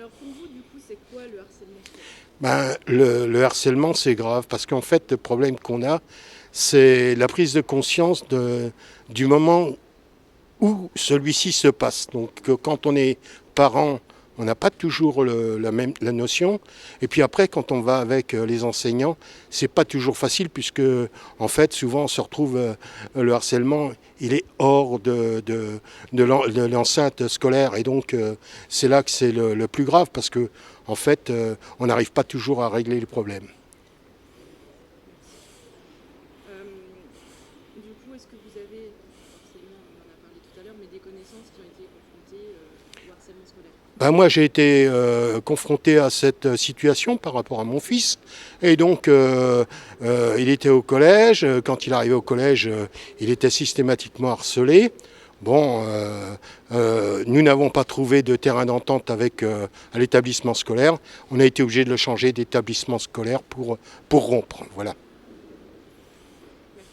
Alors pour vous, du coup, c'est quoi le harcèlement scolaire? Le harcèlement, c'est grave parce qu'en fait, le problème qu'on a, c'est la prise de conscience du moment où celui-ci se passe. Donc, quand on est parent, on n'a pas toujours la notion. Et puis après, quand on va avec les enseignants, c'est pas toujours facile puisque, en fait, souvent, on se retrouve le harcèlement, il est hors de l'enceinte scolaire. Et donc, c'est là que c'est le plus grave parce que, en fait, on n'arrive pas toujours à régler le problème. Merci. Du coup, est-ce que vous avez, forcément, on en a parlé tout à l'heure, mais des connaissances qui ont été confrontées au harcèlement scolaire? Moi, j'ai été confronté à cette situation par rapport à mon fils. Et donc, il était au collège. Quand il arrivait au collège, il était systématiquement harcelé. Bon, nous n'avons pas trouvé de terrain d'entente avec à l'établissement scolaire. On a été obligé de le changer d'établissement scolaire pour rompre. Voilà. Merci.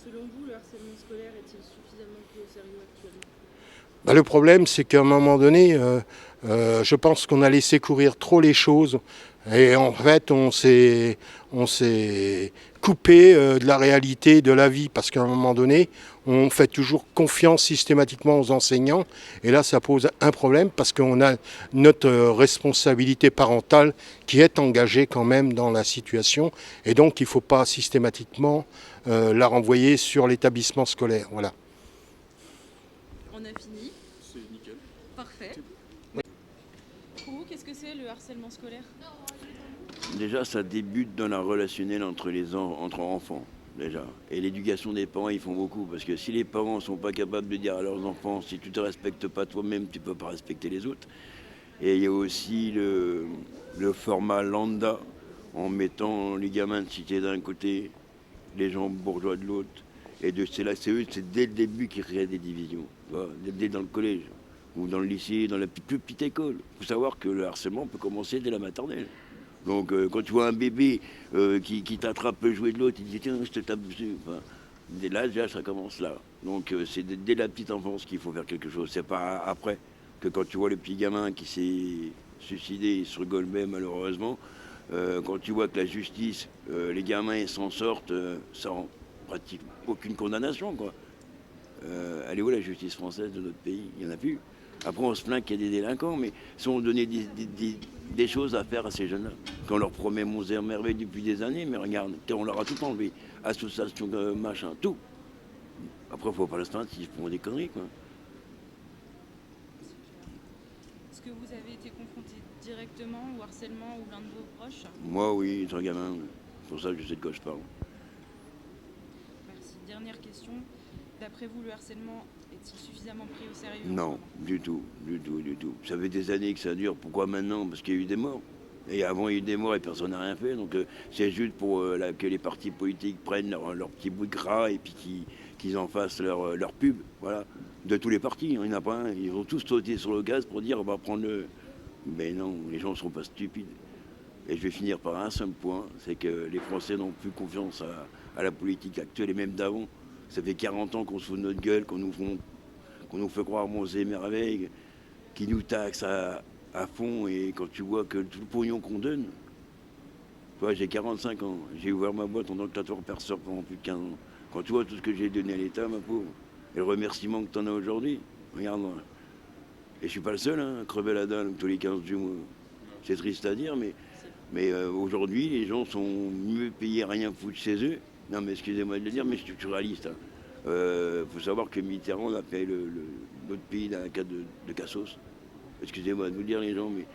Selon vous, le harcèlement scolaire est-il suffisamment pris au sérieux actuellement? Le problème, c'est qu'à un moment donné, je pense qu'on a laissé courir trop les choses. Et en fait, on s'est coupé de la réalité de la vie. Parce qu'à un moment donné, on fait toujours confiance systématiquement aux enseignants. Et là, ça pose un problème parce qu'on a notre responsabilité parentale qui est engagée quand même dans la situation. Et donc, il ne faut pas systématiquement la renvoyer sur l'établissement scolaire. Voilà. On a fini. C'est nickel. Parfait. Pour vous, qu'est-ce que c'est le harcèlement scolaire? Déjà, ça débute dans la relationnelle entre enfants, déjà. Et l'éducation des parents, ils font beaucoup. Parce que si les parents ne sont pas capables de dire à leurs enfants, si tu ne te respectes pas toi-même, tu ne peux pas respecter les autres. Et il y a aussi le format lambda, en mettant les gamins de cité d'un côté, les gens bourgeois de l'autre. C'est dès le début qu'ils créent des divisions. Voilà, dès dans le collège, ou dans le lycée, dans la plus petite école. Il faut savoir que le harcèlement peut commencer dès la maternelle. Donc, quand tu vois un bébé qui t'attrape le jouet de l'autre, il dit tiens, je te tape dessus. Enfin, dès là, déjà, ça commence là. Donc, c'est dès la petite enfance qu'il faut faire quelque chose. C'est pas après que quand tu vois le petit gamin qui s'est suicidé sur Golbet, malheureusement, quand tu vois que la justice, les gamins, ils s'en sortent sans pratique aucune condamnation, quoi. Elle est où la justice française de notre pays? Il n'y en a plus. Après, on se plaint qu'il y a des délinquants, mais si on donnait des choses à faire à ces jeunes-là, qu'on leur promet monts et merveilles depuis des années, mais regarde, on leur a tout enlevé. Association, machin, tout. Après, il faut pas le plaindre s'ils font des conneries, quoi. Est-ce que vous avez été confronté directement au harcèlement ou l'un de vos proches? Moi, oui, c'est un gamin. C'est pour ça que je sais de quoi je parle. Merci. Dernière question. D'après vous, le harcèlement est-il suffisamment pris au sérieux en ce Non, moment? du tout, du tout, du tout. Ça fait des années que ça dure. Pourquoi maintenant? Parce qu'il y a eu des morts. Et avant, il y a eu des morts et personne n'a rien fait. Donc, c'est juste pour que les partis politiques prennent leur petit bout de gras et puis qu'ils en fassent leur pub. Voilà. De tous les partis. Il n'y en a pas un. Ils ont tous sauté sur le gaz pour dire on va prendre le. Mais non, les gens ne sont pas stupides. Et je vais finir par un seul point, c'est que les Français n'ont plus confiance à la politique actuelle et même d'avant. Ça fait 40 ans qu'on se fout de notre gueule, qu'on nous fait croire monts et merveilles, qui nous taxent à fond. Et quand tu vois que tout le pognon qu'on donne, toi, j'ai 45 ans, j'ai ouvert ma boîte en tant que tatoueur-perceur pendant plus de 15 ans. Quand tu vois tout ce que j'ai donné à l'État, ma pauvre, et le remerciement que tu en as aujourd'hui, regarde. Et je suis pas le seul à crever la dalle tous les 15 du mois. C'est triste à dire, mais aujourd'hui, les gens sont mieux payés à rien foutre chez eux. Non, mais excusez-moi de le dire, mais structuraliste. Faut savoir que Mitterrand a fait notre pays dans un cas de cassos. Excusez-moi de vous le dire, les gens, mais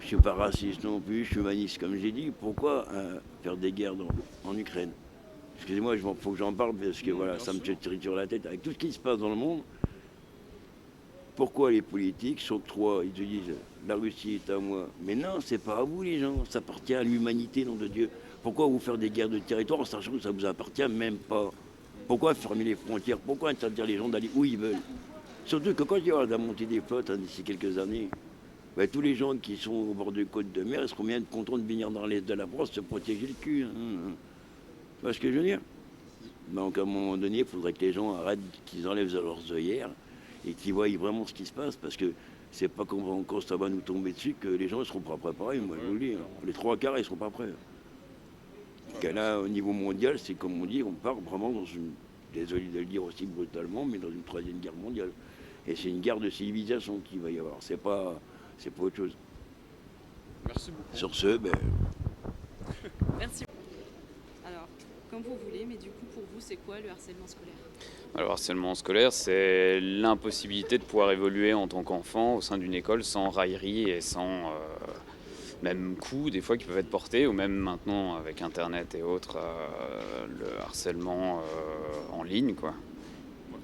je suis pas raciste non plus, je suis humaniste, comme j'ai dit. Pourquoi faire des guerres en Ukraine? Excusez-moi, il faut que j'en parle parce que voilà, ça me triture la tête. Avec tout ce qui se passe dans le monde, pourquoi les politiques s'octroient, ils te disent la Russie est à moi. Mais non, c'est pas à vous les gens, ça appartient à l'humanité, nom de Dieu. Pourquoi vous faire des guerres de territoire en sachant que ça vous appartient même pas? Pourquoi fermer les frontières? Pourquoi interdire les gens d'aller où ils veulent? Surtout que quand il y aura la montée des flottes d'ici quelques années, ben, tous les gens qui sont au bord de côte de mer, ils seront bien contents de venir dans l'est de la France se protéger le cul. Tu vois ce que je veux dire? Donc à un moment donné, il faudrait que les gens arrêtent, qu'ils enlèvent leurs œillères et qu'ils voient vraiment ce qui se passe. Parce que C'est pas quand ça va nous tomber dessus que les gens ne seront pas préparés, moi je vous le dis. Les 3/4, ils ne seront pas prêts. Et là, au niveau mondial, c'est comme on dit, on part vraiment dans une, désolé de le dire aussi brutalement, mais dans une 3e guerre mondiale. Et c'est une guerre de civilisation qu'il va y avoir. C'est pas autre chose. Merci beaucoup. Sur ce, Merci. Alors, comme vous voulez, mais du coup, pour vous, c'est quoi le harcèlement scolaire? Alors, le harcèlement scolaire, c'est l'impossibilité de pouvoir évoluer en tant qu'enfant au sein d'une école sans raillerie et sans même coups, des fois, qui peuvent être portés, ou même maintenant, avec Internet et autres, le harcèlement en ligne, quoi,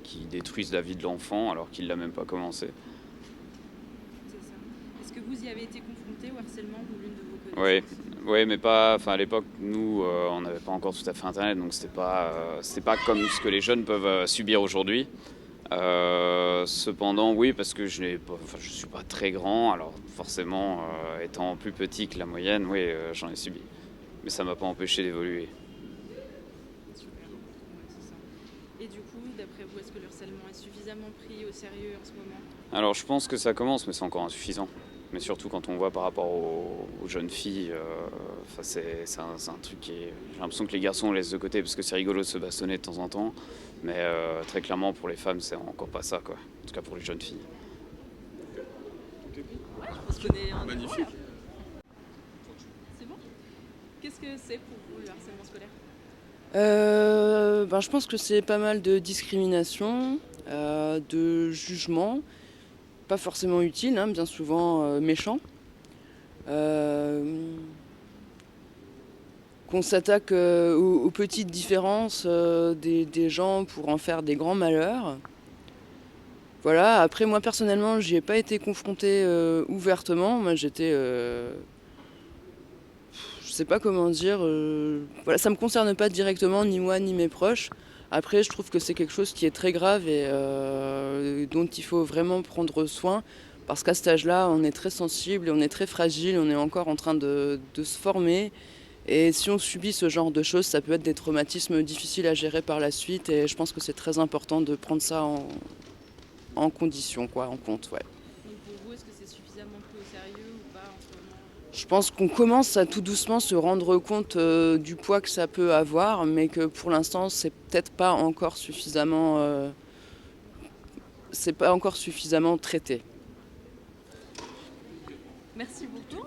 qui détruisent la vie de l'enfant alors qu'il ne l'a même pas commencé. C'est ça. Est-ce que vous y avez été confronté au harcèlement ou l'une de vos connaissances? Oui, mais pas. Enfin, à l'époque, nous, on n'avait pas encore tout à fait Internet, donc c'était pas comme ce que les jeunes peuvent subir aujourd'hui. Cependant, oui, parce que je suis pas très grand, alors forcément, étant plus petit que la moyenne, oui, j'en ai subi. Mais ça m'a pas empêché d'évoluer. Super. Ouais, c'est ça. Et du coup, d'après vous, est-ce que le harcèlement est suffisamment pris au sérieux en ce moment? Alors, je pense que ça commence, mais c'est encore insuffisant. Mais surtout quand on voit par rapport aux jeunes filles, c'est un truc qui est... J'ai l'impression que les garçons on laisse de côté parce que c'est rigolo de se bastonner de temps en temps. Mais très clairement pour les femmes c'est encore pas ça, quoi. En tout cas pour les jeunes filles. Ouais, je pense qu'on est en Magnifique. C'est bon? Qu'est-ce que c'est pour vous le harcèlement scolaire? Je pense que c'est pas mal de discrimination, de jugement, pas forcément utile, hein, bien souvent méchant. Qu'on s'attaque aux petites différences des gens pour en faire des grands malheurs. Voilà, après moi personnellement j'y ai pas été confrontée ouvertement, moi j'étais... je sais pas comment dire, voilà, ça me concerne pas directement, ni moi ni mes proches. Après, je trouve que c'est quelque chose qui est très grave et dont il faut vraiment prendre soin. Parce qu'à cet âge-là, on est très sensible, on est très fragile, on est encore en train de se former. Et si on subit ce genre de choses, ça peut être des traumatismes difficiles à gérer par la suite. Et je pense que c'est très important de prendre ça en condition, quoi, en compte. Ouais. Donc pour vous, est-ce que c'est suffisamment pris au sérieux ou pas en ce moment? Je pense qu'on commence à tout doucement se rendre compte du poids que ça peut avoir, mais que pour l'instant, c'est peut-être pas encore suffisamment, traité. Merci beaucoup.